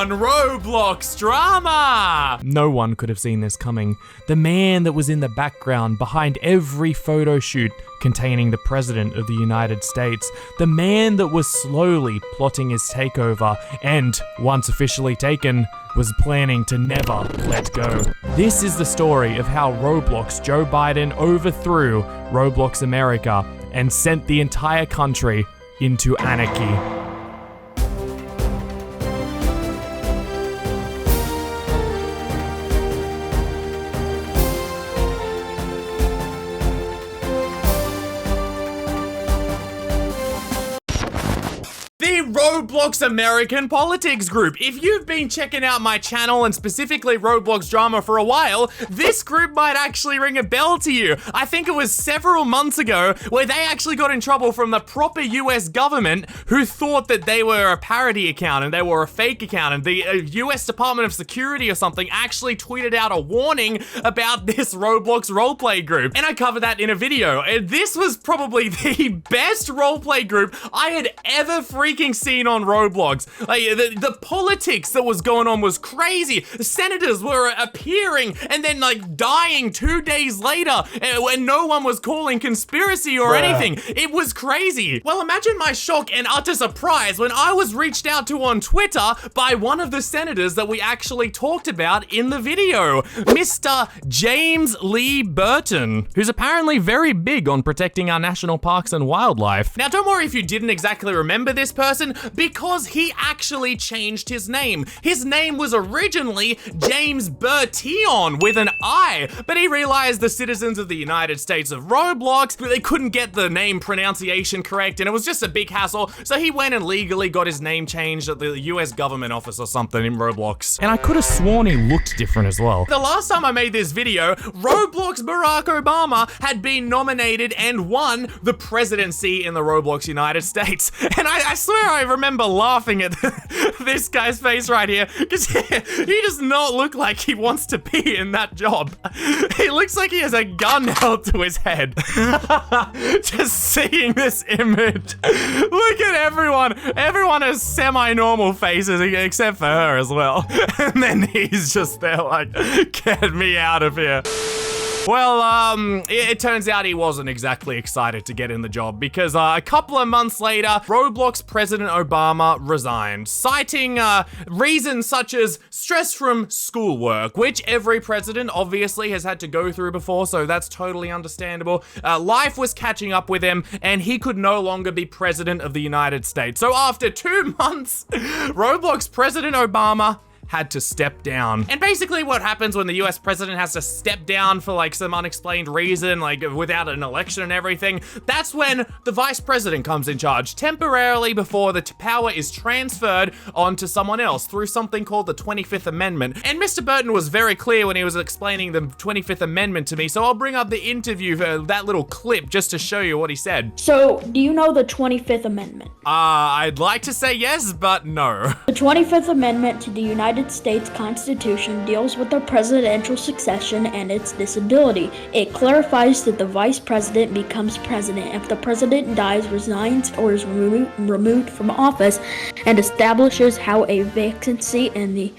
on Roblox Drama! No one could have seen this coming. The man that was in the background behind every photo shoot containing the President of the United States, the man that was slowly plotting his takeover and, once officially taken, was planning to never let go. This is the story of how Roblox Joe Biden overthrew Roblox America and sent the entire country into anarchy. The Roblox American Politics Group. If you've been checking out my channel and specifically Roblox Drama for a while, this group might actually ring a bell to you. I think it was several months ago where they actually got in trouble from the proper US government who thought that they were a parody account and they were a fake account, and the US Department of Security or something actually tweeted out a warning about this Roblox roleplay group. And I covered that in a video. And this was probably the best roleplay group I had ever freaking seen on Roblox. Like, the politics that was going on was crazy. The senators were appearing and then like dying 2 days later when no one was calling conspiracy or anything. It was crazy. Well, imagine my shock and utter surprise when I was reached out to on Twitter by one of the senators that we actually talked about in the video, Mr. James Lee Burton, who's apparently very big on protecting our national parks and wildlife. Now, don't worry if you didn't exactly remember this person, because he actually changed his name. His name was originally James Burtion with an I, but he realized the citizens of the United States of Roblox, they couldn't get the name pronunciation correct, and it was just a big hassle, so he went and legally got his name changed at the US government office or something in Roblox. And I could have sworn he looked different as well. The last time I made this video, Roblox Barack Obama had been nominated and won the presidency in the Roblox United States. And I swear I remember laughing at this guy's face right here, because he does not look like he wants to be in that job. He looks like he has a gun held to his head. Just seeing this image. Look at everyone. Everyone has semi-normal faces except for her as well. And then he's just there like, get me out of here. Well, it turns out he wasn't exactly excited to get in the job, because a couple of months later, Roblox President Obama resigned, citing reasons such as stress from schoolwork, which every president obviously has had to go through before, so that's totally understandable. Life was catching up with him, and he could no longer be president of the United States. So after 2 months, Roblox President Obama had to step down. And basically what happens when the US president has to step down for like some unexplained reason, like without an election and everything, that's when the vice president comes in charge temporarily before the power is transferred onto someone else through something called the 25th Amendment. And Mr. Burton was very clear when he was explaining the 25th Amendment to me, so I'll bring up the interview for that little clip just to show you what he said. So, do you know the 25th Amendment? I'd like to say yes, but no. The 25th Amendment to the United States Constitution deals with the presidential succession and its disability. It clarifies that the vice president becomes president if the president dies, resigns, or is removed from office, and establishes how a vacancy in the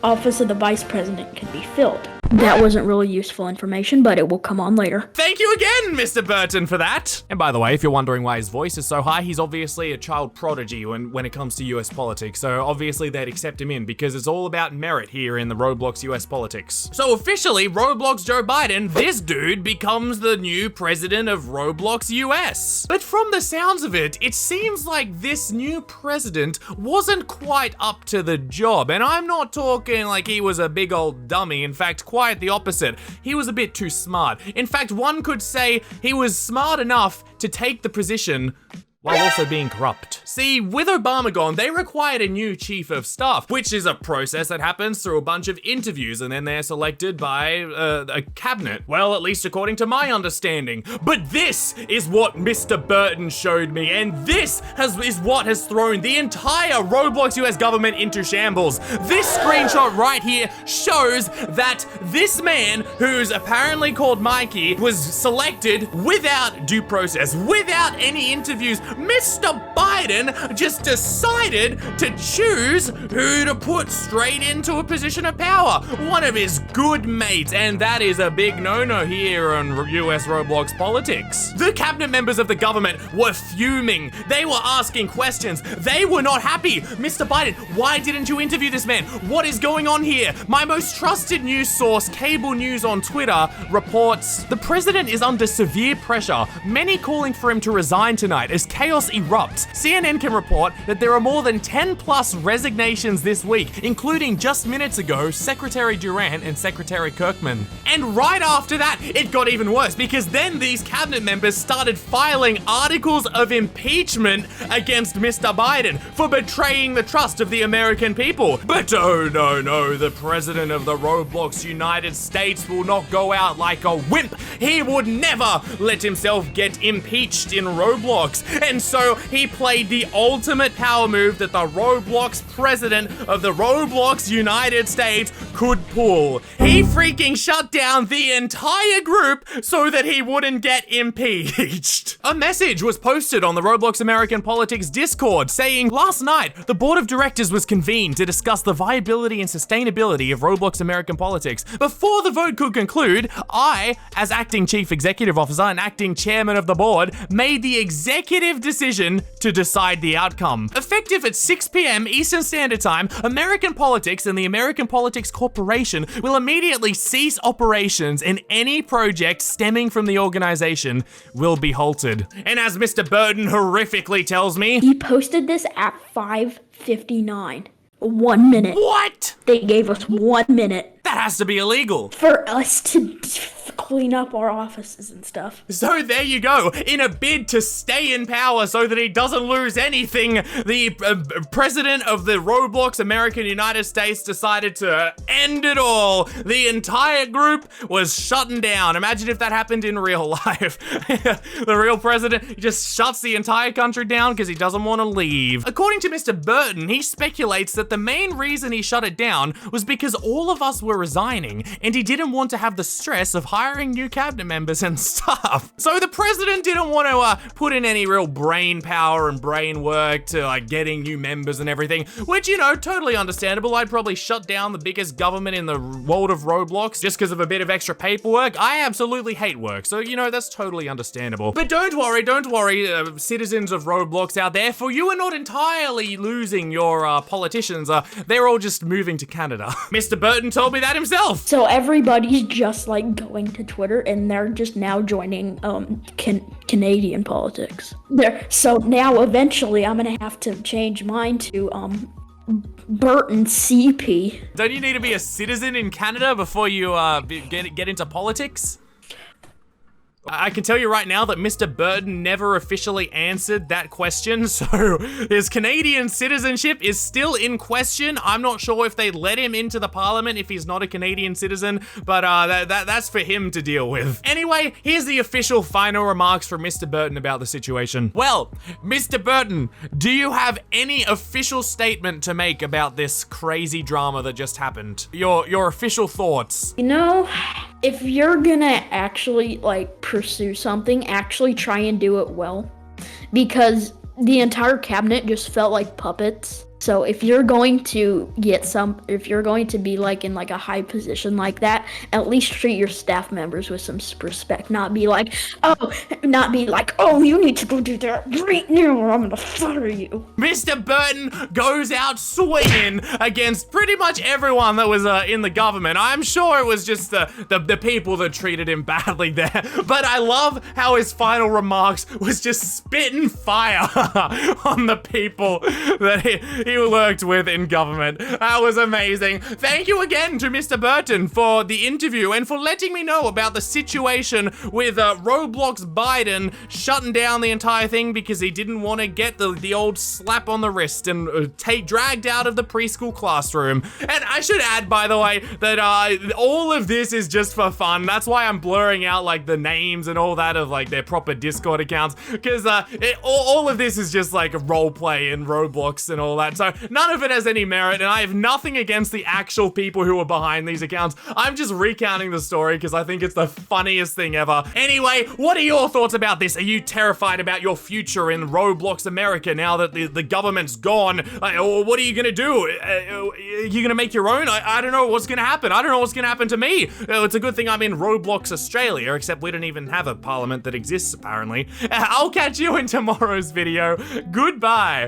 office of the vice president can be filled. That wasn't really useful information, but it will come on later. Thank you again, Mr. Burton, for that. And by the way, if you're wondering why his voice is so high, he's obviously a child prodigy when it comes to US politics. So obviously they'd accept him in because it's all about merit here in the Roblox US politics. So officially, Roblox Joe Biden, this dude becomes the new president of Roblox US. But from the sounds of it, it seems like this new president wasn't quite up to the job. And I'm not talking like he was a big old dummy. In fact, quite the opposite. He was a bit too smart. In fact, one could say he was smart enough to take the position while also being corrupt. See, with Obama gone, they required a new chief of staff, which is a process that happens through a bunch of interviews and then they're selected by a cabinet. Well, at least according to my understanding. But this is what Mr. Burton showed me, and this is what has thrown the entire Roblox US government into shambles. This screenshot right here shows that this man, who's apparently called Mikey, was selected without due process, without any interviews, Mr. Biden just decided to choose who to put straight into a position of power. One of his good mates, and that is a big no-no here in US Roblox politics. The cabinet members of the government were fuming. They were asking questions. They were not happy. Mr. Biden, why didn't you interview this man? What is going on here? My most trusted news source, Cable News on Twitter, reports the president is under severe pressure, many calling for him to resign tonight as chaos erupts. CNN can report that there are more than 10 plus resignations this week, including just minutes ago, Secretary Durant and Secretary Kirkman. And right after that, it got even worse because then these cabinet members started filing articles of impeachment against Mr. Biden for betraying the trust of the American people. But oh no, the president of the Roblox United States will not go out like a wimp. He would never let himself get impeached in Roblox. And so he played the ultimate power move that the Roblox president of the Roblox United States could pull. He freaking shut down the entire group so that he wouldn't get impeached. A message was posted on the Roblox American Politics Discord saying, last night, the board of directors was convened to discuss the viability and sustainability of Roblox American politics. Before the vote could conclude, I, as acting chief executive officer and acting chairman of the board, made the executive decision to decide the outcome. Effective at 6 p.m. Eastern Standard Time, American Politics and the American Politics Corporation will immediately cease operations and any project stemming from the organization will be halted. And as Mr. Burton horrifically tells me, He posted this at 5:59. 1 minute. what? They gave us 1 minute That has to be illegal. for us to clean up our offices and stuff. So there you go. In a bid to stay in power so that he doesn't lose anything, the president of the Roblox American United States decided to end it all. The entire group was shutting down. Imagine if that happened in real life. The real president just shuts the entire country down because he doesn't want to leave. According to Mr. Burton, he speculates that the main reason he shut it down was because all of us were resigning and he didn't want to have the stress of hiring new cabinet members and stuff. So the president didn't want to put in any real brain power and brain work to like getting new members and everything, which, you know, totally understandable. I'd probably shut down the biggest government in the world of Roblox just because of a bit of extra paperwork. I absolutely hate work, so, you know, that's totally understandable. But don't worry, citizens of Roblox out there, for you are not entirely losing your politicians. They're all just moving to Canada. Mr. Burton told me that himself. So everybody's just like going to Twitter and they're just now joining Canadian politics. So now eventually I'm gonna have to change mine to Burton CP. Don't you need to be a citizen in Canada before you get into politics? I can tell you right now that Mr. Burton never officially answered that question, so his Canadian citizenship is still in question. I'm not sure if they let him into the parliament if he's not a Canadian citizen, but that's for him to deal with. Anyway, here's the official final remarks from Mr. Burton about the situation. Well, Mr. Burton, do you have any official statement to make about this crazy drama that just happened? Your official thoughts. You know, if you're gonna actually like pursue something, actually try and do it well, because the entire cabinet just felt like puppets. So if you're going to if you're going to be like in like a high position like that, at least treat your staff members with some respect. Not be like, oh, you need to go do that right now or I'm gonna fire you. Mr. Burton goes out swinging against pretty much everyone that was in the government. I'm sure it was just the people that treated him badly there. But I love how his final remarks was just spitting fire on the people that he worked with in government. That was amazing. Thank you again to Mr. Burton for the interview and for letting me know about the situation with Roblox Biden shutting down the entire thing because he didn't want to get the old slap on the wrist and dragged out of the preschool classroom. And I should add, by the way, that all of this is just for fun. That's why I'm blurring out like the names and all that of like their proper Discord accounts, because all of this is just like a role play in Roblox and all that So none of it has any merit, and I have nothing against the actual people who are behind these accounts. I'm just recounting the story because I think it's the funniest thing ever. Anyway, what are your thoughts about this? Are you terrified about your future in Roblox America now that the government's gone? Or what are you gonna do? Are you gonna make your own? I don't know what's gonna happen. I don't know what's gonna happen to me. It's a good thing I'm in Roblox Australia, except we don't even have a parliament that exists, apparently. I'll catch you in tomorrow's video. Goodbye.